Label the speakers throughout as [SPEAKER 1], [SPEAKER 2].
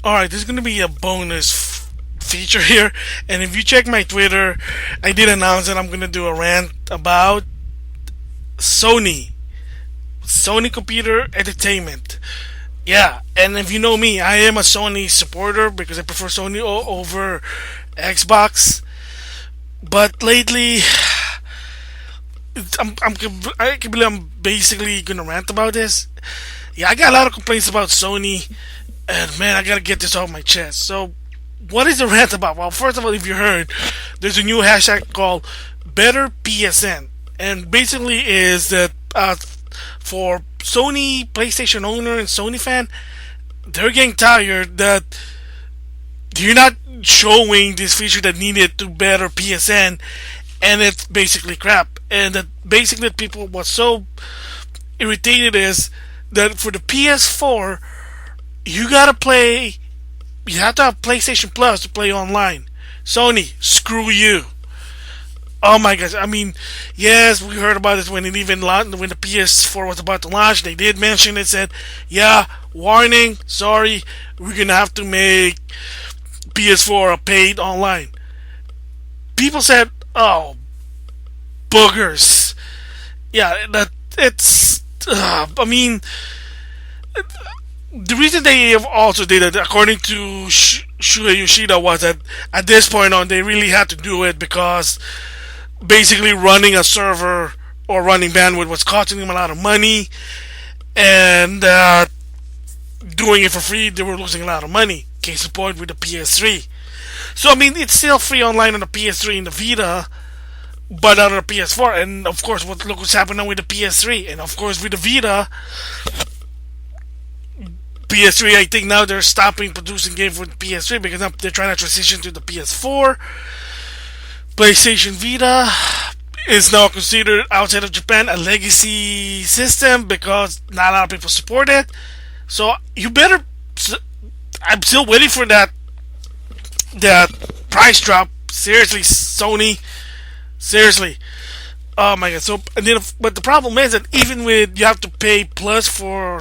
[SPEAKER 1] Alright, this is gonna be a bonus feature here. And if you check my Twitter, I did announce that I'm gonna do a rant about Sony. Sony Computer Entertainment. Yeah, and if you know me, I am a Sony supporter because I prefer Sony over Xbox. But lately, I can believe I'm basically gonna rant about this. Yeah, I got a lot of complaints about Sony, and man, I gotta get this off my chest. So, what is the rant about? Well, first of all, if you heard, there's a new hashtag called Better PSN, and basically is that for Sony PlayStation owner and Sony fan, they're getting tired that you're not showing this feature that needed to better PSN, and it's basically crap. And that basically people was so irritated is that for the PS4, you gotta play. You have to have PlayStation Plus to play online. Sony, screw you. Oh my gosh! I mean, yes, we heard about it when it even when the PS4 was about to launch. They did mention it. Said, "Yeah, warning. Sorry, we're gonna have to make PS4 a paid online." People said, "Oh, boogers." Yeah, that it's. I mean, the reason they have also did it, according to Shuhei Yoshida, was that at this point on, they really had to do it because basically running a server or running bandwidth was costing them a lot of money, and doing it for free, they were losing a lot of money. Case in point with the PS3. So I mean, it's still free online on the PS3 and the Vita, but on the PS4, and of course, look what's happening with the PS3, and of course with the Vita. PS3, I think now they're stopping producing games for the PS3 because now they're trying to transition to the PS4. PlayStation Vita is now considered outside of Japan a legacy system because not a lot of people support it. So you better. I'm still waiting for that price drop. Seriously, Sony. Seriously. Oh my god. So and then, but the problem is that even with you have to pay plus for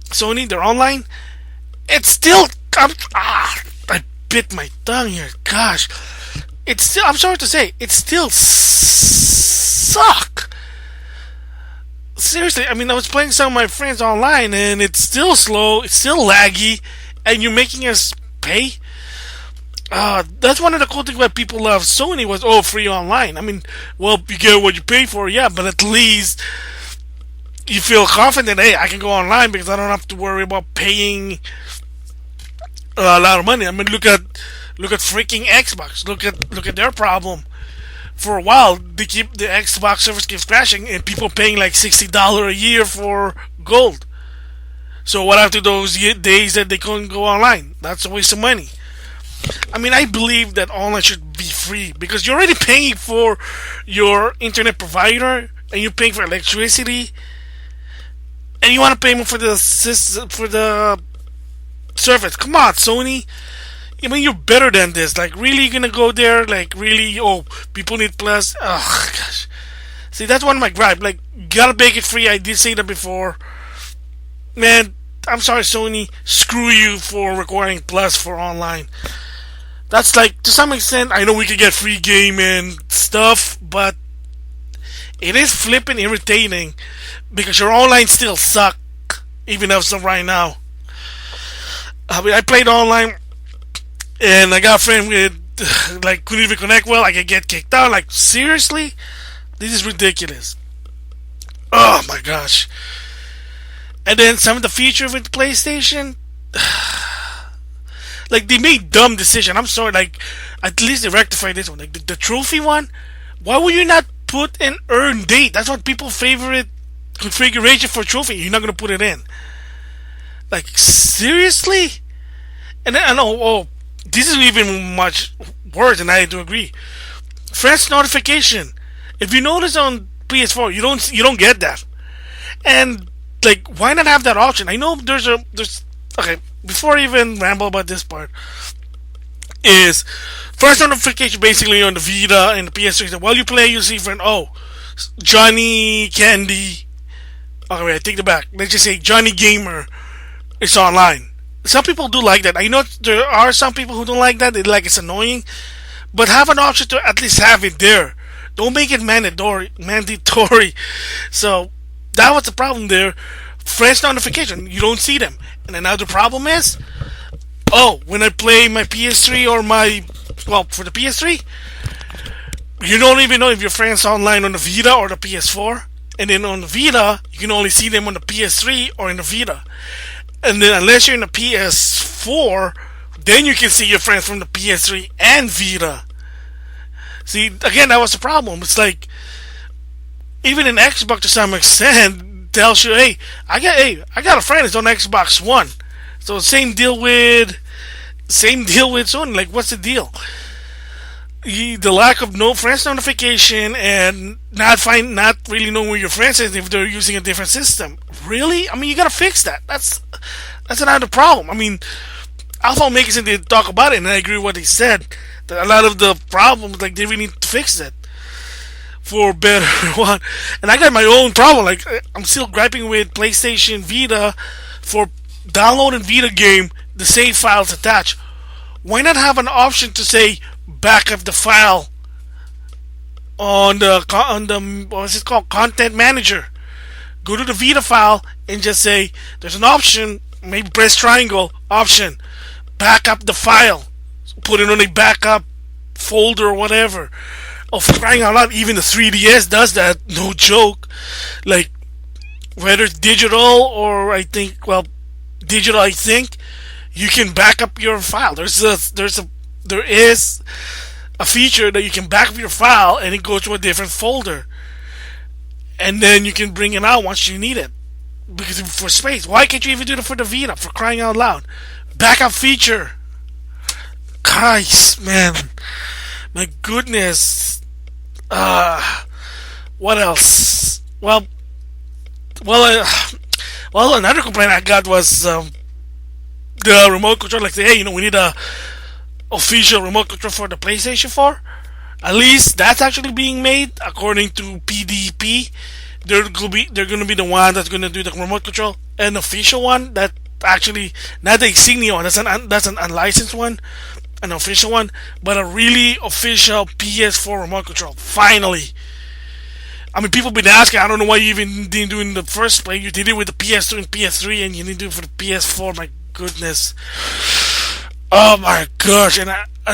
[SPEAKER 1] Sony, they're online. It's still. I bit my tongue here. Gosh. It's still. I'm sorry to say, it still suck. Seriously, I mean, I was playing some of my friends online, and it's still slow. It's still laggy, and you're making us pay. That's one of the cool things why people love Sony was free online. I mean, well, you get what you pay for, yeah, but at least you feel confident. Hey, I can go online because I don't have to worry about paying a lot of money. I mean, look at freaking Xbox. Look at their problem. For a while, the Xbox service keeps crashing, and people paying like $60 a year for gold. So what after those days that they couldn't go online? That's a waste of money. I mean, I believe that online should be free because you're already paying for your internet provider, and you're paying for electricity, and you want to pay more for the service. Come on, Sony. I mean, you're better than this. Like, really, you're gonna go there? Like, really? Oh, people need plus. Oh gosh. See, that's one of my gripe. Like, gotta make it free. I did say that before. Man, I'm sorry, Sony. Screw you for requiring plus for online. That's like, to some extent, I know we could get free game and stuff, but it is flipping irritating because your online still suck, even as of right now. I mean, I played online, and I got a friend with like couldn't even connect well. I could get kicked out. Like, seriously, this is ridiculous. Oh my gosh! And then some of the features with the PlayStation, like they made dumb decision. I'm sorry. Like, at least they rectified this one. Like the trophy one. Why would you not put an earn date? That's what people favorite configuration for trophy. You're not gonna put it in. Like, seriously? And then I know. This is even much worse, and I do agree. Friends notification. If you notice on PS4, you don't get that. And like, why not have that option? I know there's okay. Before I even ramble about this part, is first notification basically on the Vita and the PS3 that while you play, you see friend. Oh, Johnny Candy. Okay, wait, I take it back. Let's just say Johnny Gamer is online. Some people do like that. I know there are some people who don't like that. They like it's annoying, but have an option to at least have it there. Don't make it mandatory. Mandatory. So that was the problem there. Friends notification, you don't see them. And another problem is, oh, when I play my PS3 or my, well, for the PS3, you don't even know if your friends are online on the Vita or the PS4. And then on the Vita, you can only see them on the PS3 or in the Vita. And then unless you're in the PS4, then you can see your friends from the PS3 and Vita. See, again, that was the problem. It's like even in Xbox to some extent tells you, I got a friend that's on Xbox One. So same deal with Sony. Like, what's the deal? The lack of no friends notification and not really knowing where your friends is if they're using a different system. Really? I mean, you gotta fix that. That's another problem. I mean, Alpha Makers did talk about it, and I agree with what he said. That a lot of the problems, like, they really need to fix it for better one. And I got my own problem. Like, I'm still griping with PlayStation Vita for downloading Vita game, the save files attached. Why not have an option to say back up the file on the what's it called, content manager? Go to the Vita file and just say there's an option. Maybe press triangle option, back up the file, put it on a backup folder or whatever. Oh, for crying out loud, even the 3DS does that. No joke. Like, whether it's digital or digital, I think you can back up your file. There is a feature that you can back up your file and it goes to a different folder, and then you can bring it out once you need it. Because for space, why can't you even do it for the Vita? For crying out loud, backup feature. Guys, man, my goodness. What else? Well, another complaint I got was the remote control. Like, hey, we need a official remote control for the PlayStation 4. At least that's actually being made according to PDP. They're gonna be the one that's gonna do the remote control, an official one that actually not the Insignia one. That's an unlicensed one, an official one, but a really official PS4 remote control. Finally. I mean, people been asking. I don't know why you even didn't do it in the first place. You did it with the PS2 and PS3, and you didn't do it for the PS4. My goodness. Oh my gosh! And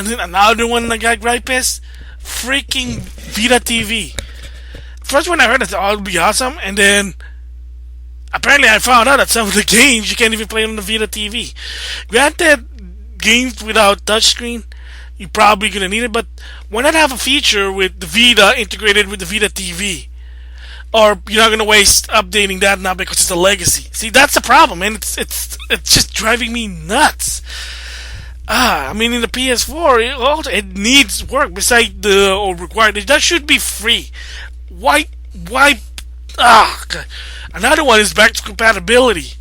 [SPEAKER 1] then another one I got gripe is freaking Vita TV. First, when I heard it, oh, it'd be awesome, and then apparently I found out that some of the games you can't even play on the Vita TV. Granted, games without touchscreen, you're probably gonna need it, but why not have a feature with the Vita integrated with the Vita TV? Or you're not gonna waste updating that now because it's a legacy. See, that's the problem, and it's just driving me nuts. I mean, in the PS4, it needs work besides or required. That should be free. Why? God. Another one is backwards compatibility.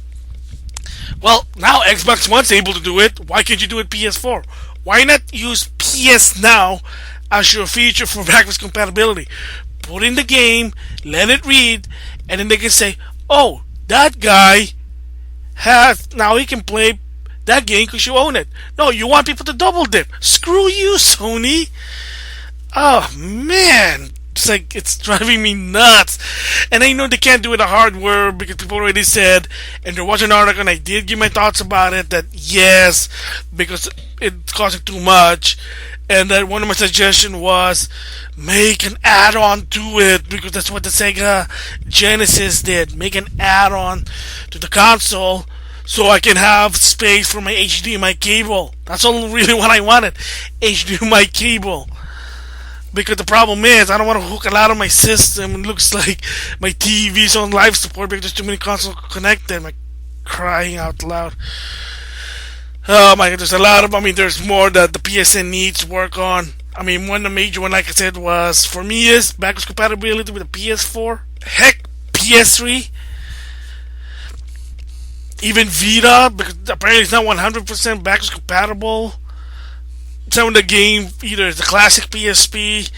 [SPEAKER 1] Well, now Xbox One's able to do it. Why can't you do it PS4? Why not use PS Now as your feature for backwards compatibility? Put in the game, let it read, and then they can say, oh, that guy now he can play that game because you own it. No, you want people to double dip. Screw you, Sony. Oh, man. It's like, it's driving me nuts. And I know they can't do it the hardware because people already said, and there was an article and I did give my thoughts about it, that yes, because it's costing too much. And that one of my suggestions was make an add-on to it, because that's what the Sega Genesis did. Make an add-on to the console so I can have space for my HDMI cable. That's all really what I wanted. HDMI cable. Because the problem is, I don't want to hook a lot of my system. It looks like my TV's on live support because there's too many consoles connected. I'm crying out loud. Oh my god, there's a lot of, there's more that the PSN needs work on. One of the major one, like I said, was, for me, is backwards compatibility with the PS4. Heck, PS3. Even Vita, because apparently it's not 100% backwards compatible. Some of the game, either the classic PSP,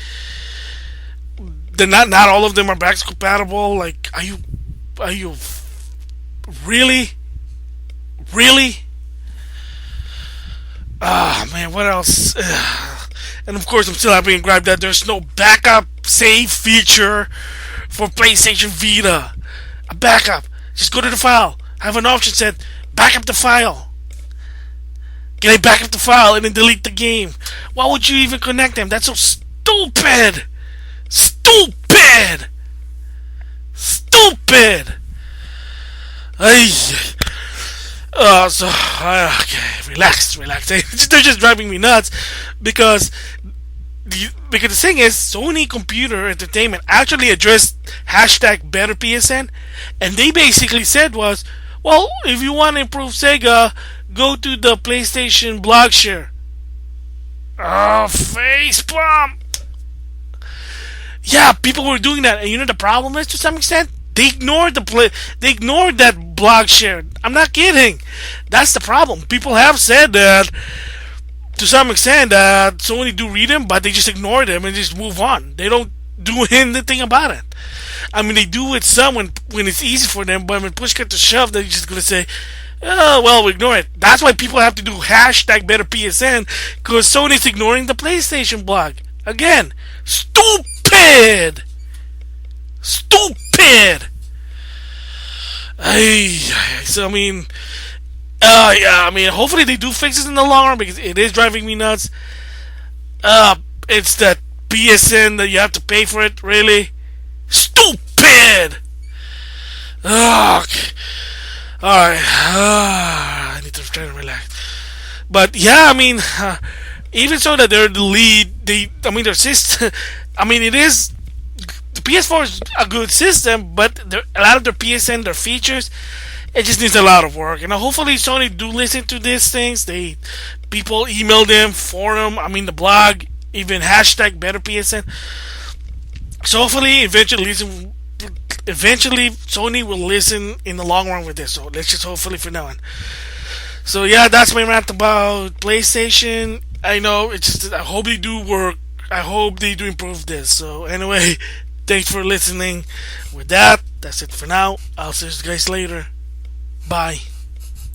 [SPEAKER 1] not all of them are backwards compatible. Like, are you really? Ah, man, what else? And of course, I'm still happy and gripe that there's no backup save feature for PlayStation Vita. A backup. Just go to the file. Have an option said back up the file. Can I back up the file and then delete the game? Why would you even connect them? That's so stupid. Stupid. Stupid. Ay. Okay, relax. They're just driving me nuts because the thing is, Sony Computer Entertainment actually addressed hashtag Better PSN, and they basically said was, well, if you want to improve Sega, go to the PlayStation blog share. Oh, facepalm. Yeah, people were doing that, and you know the problem is, to some extent, they ignored they ignored that blog share. I'm not kidding. That's the problem. People have said that to some extent that Sony do read them, but they just ignore them and just move on. They don't do anything about it. I mean, they do it some when it's easy for them, but when push comes to shove, they're just gonna say, "Oh, well, we ignore it." That's why people have to do hashtag Better PSN, because Sony's ignoring the PlayStation blog. Again, stupid. Stupid. So I mean, yeah, I mean, hopefully they do fix this in the long run because it is driving me nuts. It's that PSN that you have to pay for it. Really, stupid. Okay. All right. I need to try to relax. But yeah, I mean, even so that they're the lead, I mean, their system. I mean, it is. The PS4 is a good system, but a lot of their PSN, their features, it just needs a lot of work. And hopefully Sony do listen to these things. People email them, forum, I mean the blog, even hashtag Better PSN. So hopefully eventually Sony will listen in the long run with this. So let's just hopefully for now on. So yeah, that's my rant about PlayStation. I know it's just, I hope they do work. I hope they do improve this. So anyway, thanks for listening. With that, that's it for now. I'll see you guys later. Bye.